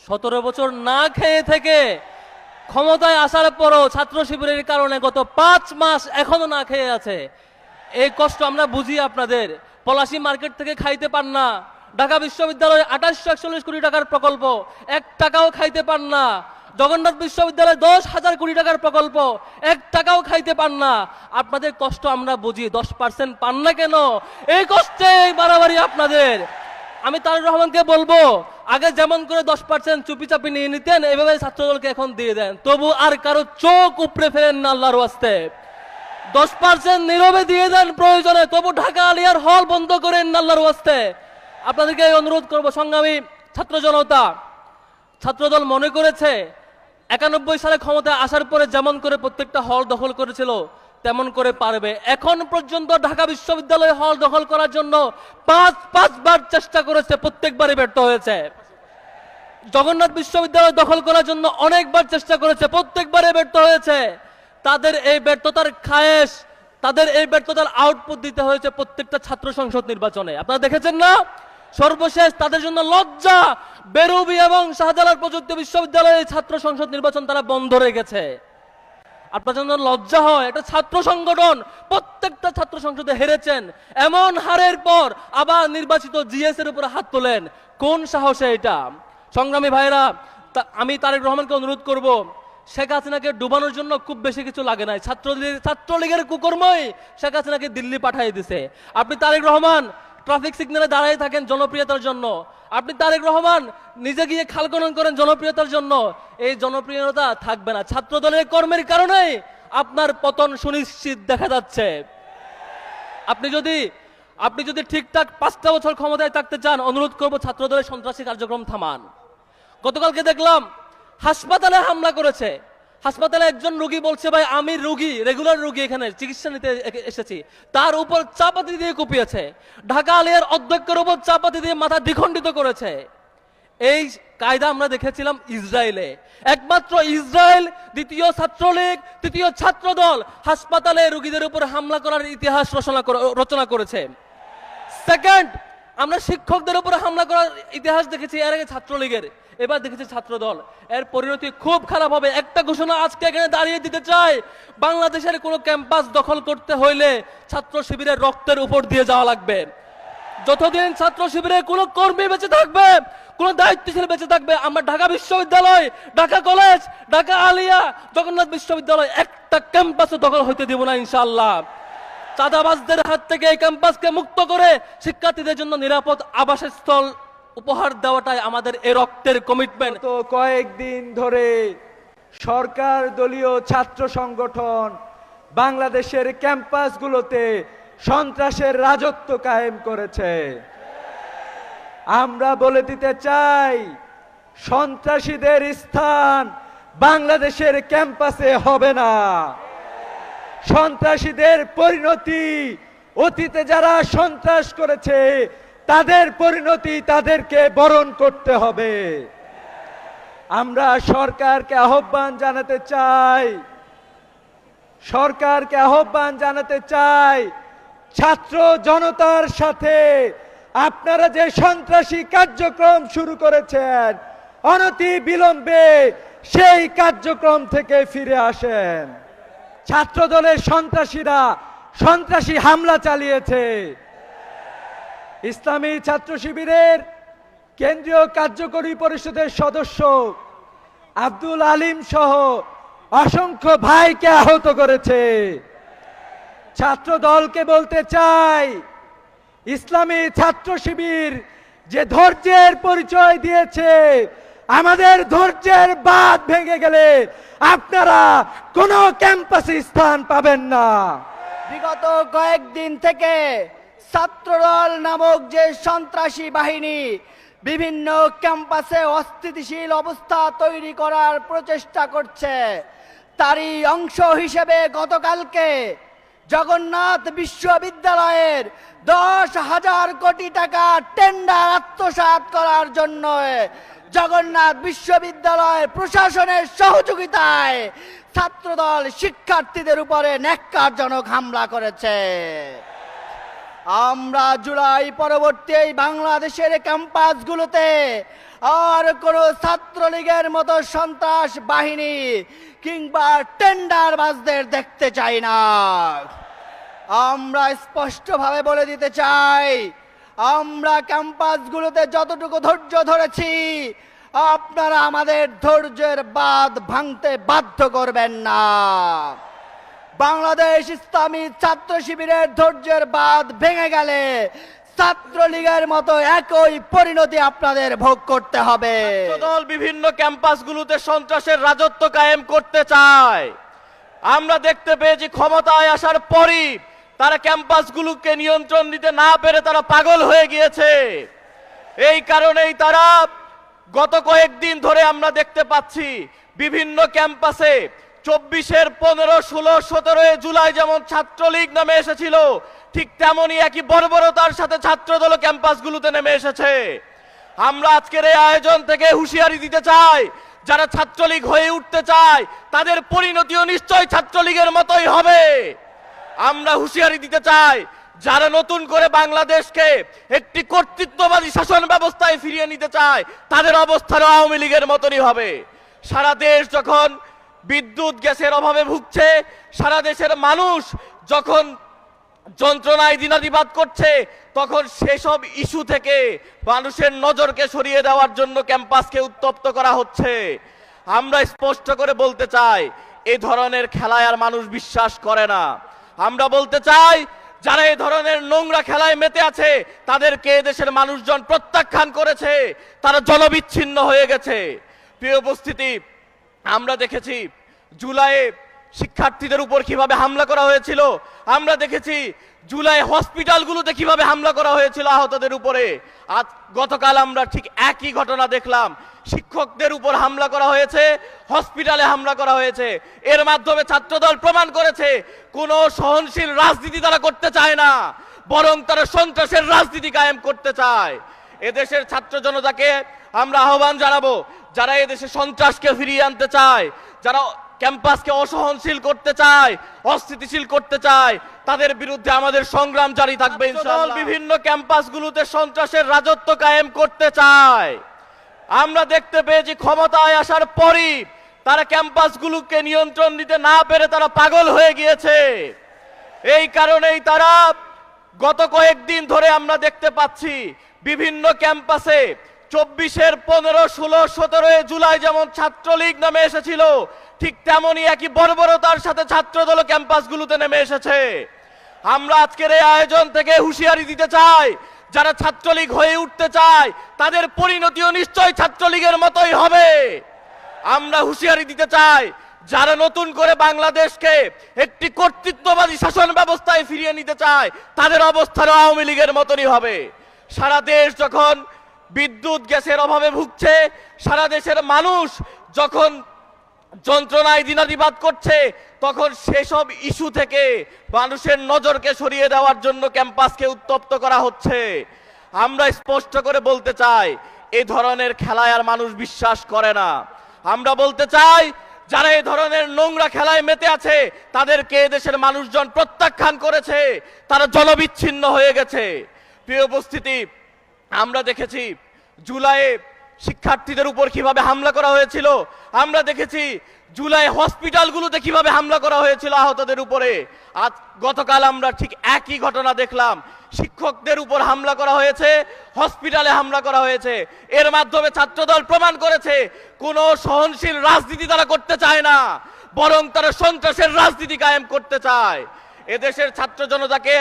17 বছর না খেয়ে থেকে ক্ষমতায় আসার পরও ছাত্র শিবিরের কারণে গত 5 মাস এখনো না খেয়ে আছে। এই কষ্ট আমরা বুঝি আপনাদের। পলাশী মার্কেট থেকে খাইতে পান না, ঢাকা বিশ্ববিদ্যালয়ে 2841 কোটি টাকার প্রকল্প 1 টাকাও খাইতে পান না, জগন্নাথ বিশ্ববিদ্যালয়ে 10,000 কোটি টাকার প্রকল্প 1 টাকাও খাইতে পান না। আপনাদের কষ্ট আমরা বুঝি, 10% পান না কেন? এই কষ্টে বাড়াবাড়ি আপনাদের। আমি তারেক রহমানকে বলবো, আগে যেমন করে 10% চুপি চাপি নিয়ে নিতেন, এভাবে ছাত্রদলকে এখন দিয়ে দেন। তবু আর কারো চোখ উপড়ে ফেলেন না আল্লাহর ওয়াস্তে। 10% নীরবে দিয়ে দেন প্রয়োজনে, তবু ঢাকা আলিয়ার হল বন্ধ করেন না আল্লাহর ওয়াস্তে। আপনাদেরকে অনুরোধ করবো, সংগ্রামী ছাত্র জনতা, ছাত্রদল মনে করেছে 91 সালে ক্ষমতায় আসার পরে যেমন করে প্রত্যেকটা হল দখল করেছিল তেমন করে পারবে। এখন পর্যন্ত ঢাকা বিশ্ববিদ্যালয়ে হল দখল করার জন্য 5 বার চেষ্টা করেছে, প্রত্যেকবারই ব্যর্থ হয়েছে। জগন্নাথ বিশ্ববিদ্যালয় দখল করার জন্য অনেকবার চেষ্টা করেছে, প্রত্যেকবারে ব্যর্থ হয়েছে। তাদের এই ব্যর্থতার খায়েশ, তাদের এই ব্যর্থতার আউটপুট দিতে হয়েছে প্রত্যেকটা ছাত্র সংসদ নির্বাচনে। আপনারা দেখেছেন না? সর্বশেষ তাদের জন্য লজ্জা, বেরুবি এবং শাহজালাল প্রযুক্তি বিশ্ববিদ্যালয়ে ছাত্র সংসদ নির্বাচন তারা বন্ধ রেখেছে। আপনার জন্য লজ্জা হয়, একটা ছাত্র সংগঠন প্রত্যেকটা ছাত্র সংসদে হেরেছেন, এমন হারের পর আবার নির্বাচিত জিএস এর উপরে হাত তোলেন, কোন সাহসে এটা? সংগ্রামী ভাইরা, আমি তারেক রহমানকে অনুরোধ করব, শেখ হাসিনাকে ডুবানোর জন্য খুব বেশি কিছু লাগে নাই। ছাত্রলীগের কুকর্মই শেখ হাসিনাকে দিল্লি পাঠিয়ে দিছে। আপনি তারেক রহমান ট্রাফিক সিগন্যালে দাঁড়িয়ে থাকেন জনপ্রিয়তার জন্য, আপনি তারেক রহমান নিজে গিয়ে খাল খনন করেন জনপ্রিয়তার জন্য, এই জনপ্রিয়তা থাকবে না। ছাত্র দলের কর্মের কারণেই আপনার পতন সুনিশ্চিত দেখা যাচ্ছে। আপনি যদি ঠিকঠাক 5টা বছর ক্ষমতায় থাকতে চান, অনুরোধ করব ছাত্র দলের সন্ত্রাসী কার্যক্রম থামান। গতকালকে দেখলাম হাসপাতালে হামলা করেছে। হাসপাতালে একজন রোগী বলছে, ভাই আমি রোগী, রেগুলার রোগী, এখানে চিকিৎসা নিতে এসেছি, তার উপর চাপাতি দিয়ে কুপিয়েছে। ঢাকা আলিয়ার অধ্যক্ষের উপর চাপাতি দিয়ে মাথা দ্বিখণ্ডিত করেছে। এই কায়দা আমরা দেখেছিলাম ইসরায়েলে। একমাত্র ইসরায়েল, দ্বিতীয় ছাত্রলীগ, তৃতীয় ছাত্রদল হাসপাতালে রোগীদের উপর হামলা করার ইতিহাস রচনা করেছে। সেকেন্ড, আমরা শিক্ষকদের উপর হামলা করার ইতিহাস দেখেছি এর আগে ছাত্রলীগের, এবার দেখেছি ছাত্রদল। এর পরিণতি খুব খারাপ হবে। একটা ঘোষণা আজকে এখানে দাঁড়িয়ে দিতে চাই, বাংলাদেশের কোনো ক্যাম্পাস দখল করতে হইলে ছাত্র শিবিরের রক্তের উপর দিয়ে যাওয়া লাগবে। যতদিন ছাত্র শিবিরের কোনো কর্মী বেঁচে থাকবে, কোনো দায়িত্বশীল বেঁচে থাকবে, আমরা ঢাকা বিশ্ববিদ্যালয়, ঢাকা কলেজ, ঢাকা আলিয়া, জগন্নাথ বিশ্ববিদ্যালয় একটা ক্যাম্পাসে দখল হইতে দিব না ইনশাআল্লাহ। চাঁদাবাজদের হাত থেকে এই ক্যাম্পাসকে মুক্ত করে শিক্ষার্থীদের জন্য নিরাপদ আবাসস্থল উপহার দেওয়াটাই আমাদের এই রক্তের কমিটমেন্ট। তো কয়েকদিন ধরে সরকার দলীয় ছাত্র সংগঠন বাংলাদেশের ক্যাম্পাসগুলোতে সন্ত্রাসের রাজত্ব কায়েম করেছে। আমরা বলে দিতে চাই, সন্ত্রাসীদের স্থান বাংলাদেশের ক্যাম্পাসে হবে না। সন্ত্রাসীদের পরিণতি, অতীতে যারা সন্ত্রাস করেছে তাদের পরিণতি তাদেরকে বরণ করতে হবে। আমরা সরকারকে আহ্বান জানাতে চাই, ছাত্র জনতার সাথে আপনারা যে সন্ত্রাসী কার্যক্রম শুরু করেছেন, অনতি বিলম্বে সেই কার্যক্রম থেকে ফিরে আসেন। ছাত্র দলের সন্ত্রাসীরা সন্ত্রাসী হামলা চালিয়েছে। ইসলামী ছাত্র শিবিরের কেন্দ্রীয় কার্যকরী পরিষদের সদস্য আব্দুল আলিম সহ অসংখ্য ভাইকে আহত করেছে। ছাত্র দলকে বলতে চাই, ইসলামী ছাত্র শিবির যে ধৈর্যের পরিচয় দিয়েছে, আমাদের ধৈর্যের বাঁধ ভেঙে গেলে আপনারা কোনো ক্যাম্পাসে স্থান পাবেন না। বিগত কয়েকদিন থেকে ছাত্রদল নামক যে সন্ত্রাসী বাহিনী বিভিন্ন ক্যাম্পাসে অস্থিতিশীল অবস্থা তৈরি করার প্রচেষ্টা করছে, তারই অংশ হিসেবে গতকালকে জগন্নাথ বিশ্ববিদ্যালয়ের 10,000 কোটি টাকা টেন্ডার আত্মসাৎ করার জন্য জগন্নাথ বিশ্ববিদ্যালয় প্রশাসনের সহযোগিতায় ছাত্রদল শিক্ষার্থীদের উপরে ন্যাক্কারজনক হামলা করেছে। আমরা জুলাই পরবর্তী এই বাংলাদেশের ক্যাম্পাসগুলোতে আর কোনো ছাত্রলীগের মতো সন্ত্রাস বাহিনী কিংবা টেন্ডারবাজদের দেখতে চাই না। আমরা স্পষ্টভাবে বলে দিতে চাই, আমরা ক্যাম্পাসগুলোতে যতটুকু ধৈর্য ধরেছি আপনারা আমাদের ধৈর্যের বাঁধ ভাঙতে বাধ্য করবেন না। বাংলাদেশ ইসলামী ছাত্র শিবিরের ধৈর্যের বাঁধ ভেঙে গেলে ছাত্রলীগের মতো একই পরিণতি আপনাদের ভোগ করতে হবে। দল বিভিন্ন ক্যাম্পাসগুলোতে সন্ত্রাসের রাজত্ব কায়েম করতে চায়। আমরা দেখতে পেয়েছি ক্ষমতায় আসার পরই তারা ক্যাম্পাসগুলোকে নিয়ন্ত্রণ নিতে না পেরে তারা পাগল হয়ে গিয়েছে। এই কারণেই তারা গত কয়েকদিন ধরে আমরা দেখতে পাচ্ছি বিভিন্ন ক্যাম্পাসে 24-এর 15, 16, 17 জুলাই যেমন ছাত্রলীগ নামে এসেছিল, ঠিক তেমনই একই বর্বরতার সাথে ছাত্রদল ক্যাম্পাসগুলোতে নেমে এসেছে। আমরা আজকের এই আয়োজন থেকে হুঁশিয়ারি দিতে চাই, যারা ছাত্রলীগ হয়ে উঠতে চায় তাদের পরিণতিও নিশ্চয় ছাত্রলীগের মতোই হবে। আমরা হুঁশিয়ারি দিতে চাই, যারা নতুন করে বাংলাদেশকে একটি কর্তৃত্ববাদী শাসন ব্যবস্থায় ফিরিয়ে নিতে চায় তাদের অবস্থানও আওয়ামী লীগের মতনই হবে। সারা দেশ যখন বিদ্যুৎ গ্যাসের অভাবে ভুগছে, সারা দেশের মানুষ যখন যন্ত্রণায় দিনাতিপাত করছে, তখন সেসব ইস্যু থেকে মানুষের নজরকে সরিয়ে দেওয়ার জন্য ক্যাম্পাসকে উত্তপ্ত করা হচ্ছে। আমরা স্পষ্ট করে বলতে চাই, এই ধরনের খেলায় আর মানুষ বিশ্বাস করে না। আমরা বলতে চাই, যারা এই ধরনের নোংরা খেলায় মেতে আছে তাদেরকে দেশের মানুষজন প্রত্যাখ্যান করেছে, তারা জনবিচ্ছিন্ন হয়ে গেছে। প্রিয় উপস্থিতি, আমরা দেখেছি জুলাইয়ে শিক্ষার্থীদের উপর কিভাবে হামলা করা হয়েছিল, আমরা দেখেছি জুলাই হসপিটালগুলোতে কিভাবে হামলা করা হয়েছিল আহতদের উপরে। আজ গতকাল আমরা ঠিক একই ঘটনা দেখলাম, শিক্ষকদের উপর হামলা করা হয়েছে, হসপিটালে হামলা করা হয়েছে। এর মাধ্যমে ছাত্রদল প্রমাণ করেছে কোনো সহনশীল রাজনীতি তারা করতে চায় না, বরং তারা সন্ত্রাসের রাজনীতি কায়েম করতে চায়। এদেশের ছাত্র জনতাকে আমরা আহ্বান জানাবো, যারা এদেশে সন্ত্রাসকে ফিরিয়ে আনতে চায়, যারা ক্যাম্পাসকে অসহনশীল করতে চায়, অস্থিতিশীল করতে চায়, তাদের বিরুদ্ধে আমাদের সংগ্রাম জারি থাকবে ইনশাআল্লাহ। বিভিন্ন ক্যাম্পাসগুলোতে সন্ত্রাসের রাজত্ব কায়েম করতে চায়। আমরা দেখতে পেয়েছি ক্ষমতায় আসার পরই তারা ক্যাম্পাসগুলোকে নিয়ন্ত্রণ নিতে না পেরে তারা পাগল হয়ে গিয়েছে। এই কারণেই তারা গত কয়েকদিন ধরে আমরা দেখতে পাচ্ছি বিভিন্ন ক্যাম্পাসে 24-এর 15, 16, 17 জুলাই যেমন ছাত্রলীগ নামে এসেছিল, ঠিক তেমনই একই বর্বরতার সাথে ছাত্রদল ক্যাম্পাসগুলোতে নেমে এসেছে। আমরা আজকের এই আয়োজন থেকে হুঁশিয়ারি দিতে চাই, যারা ছাত্রলীগ হয়ে উঠতে চায় তাদের পরিণতিও নিশ্চয় ছাত্রলীগের মতোই হবে। আমরা হুঁশিয়ারি দিতে চাই, যারা নতুন করে বাংলাদেশকে একটি কর্তৃত্ববাদী শাসন ব্যবস্থায় ফিরিয়ে নিতে চায় তাদের অবস্থানও আওয়ামী লীগের মতনই হবে। সারা দেশ যখন বিদ্যুৎ গ্যাসের অভাবে ভুগছে, সারা দেশের মানুষ যখন যন্ত্রণায় দিনাতিপাত করছে, তখন সেসব ইস্যু থেকে মানুষের নজরকে সরিয়ে দেওয়ার জন্য ক্যাম্পাসকে উত্তপ্ত করা হচ্ছে। আমরা স্পষ্ট করে বলতে চাই, এই ধরনের খেলায় আর মানুষ বিশ্বাস করে না। আমরা বলতে চাই, যারা এই ধরনের নোংরা খেলায় মেতে আছে তাদেরকে দেশের মানুষজন প্রত্যাখ্যান করেছে, তারা জনবিচ্ছিন্ন হয়ে গেছে। প্রিয় উপস্থিতি, আমরা দেখেছি জুলাইয়ে শিক্ষার্থীদের উপর কিভাবে হামলা করা হয়েছিল, আমরা দেখেছি জুলাই হসপিটালগুলোতে কিভাবে হামলা করা হয়েছিল আহতদের উপরে। আজ গতকাল আমরা ঠিক একই ঘটনা দেখলাম, শিক্ষকদের উপর হামলা করা হয়েছে, হসপিটালে হামলা করা হয়েছে। এর মাধ্যমে ছাত্রদল প্রমাণ করেছে কোনো সহনশীল রাজনীতি তারা করতে চায় না, বরং তারা সন্ত্রাসের রাজনীতি কায়েম করতে চায়। এদেশের ছাত্র জনতাকে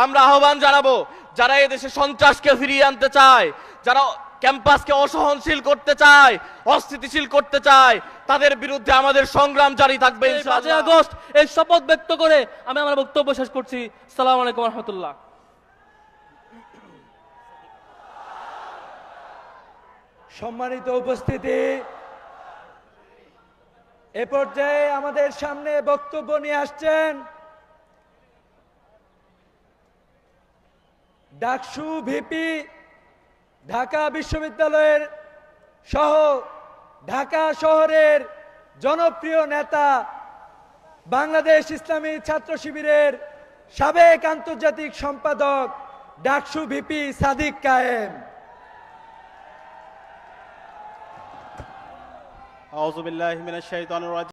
আমরা আহ্বান জানাবো, যারা এদেশে সন্ত্রাসকে ফিরিয়ে আনতে চায়, যারা ক্যাম্পাসকে অসহনশীল করতে চায়, অস্থিতিশীল করতে চায়, তাদের বিরুদ্ধে আমাদের সংগ্রাম জারি থাকবে ইনশাআল্লাহ। 5 আগস্ট এই শপথ ব্যক্ত করে আমি আমার বক্তব্য শেষ করছি। আসসালামু আলাইকুম ওয়া রাহমাতুল্লাহ। সম্মানিত উপস্থিতি, এ পর্যায়ে আমাদের সামনে বক্তব্য নিয়ে আসছেন ডাকসু ভিপি, ঢাকা বিশ্ববিদ্যালয়ের সহ ঢাকা শহরের জনপ্রিয় নেতা, বাংলাদেশ ইসলামী ছাত্র শিবিরের সাবেক আন্তর্জাতিক সম্পাদক ডাকসু ভিপি সাদিক কায়েম। আউযু বিল্লাহি মিনাশ শাইতানির রাজিম।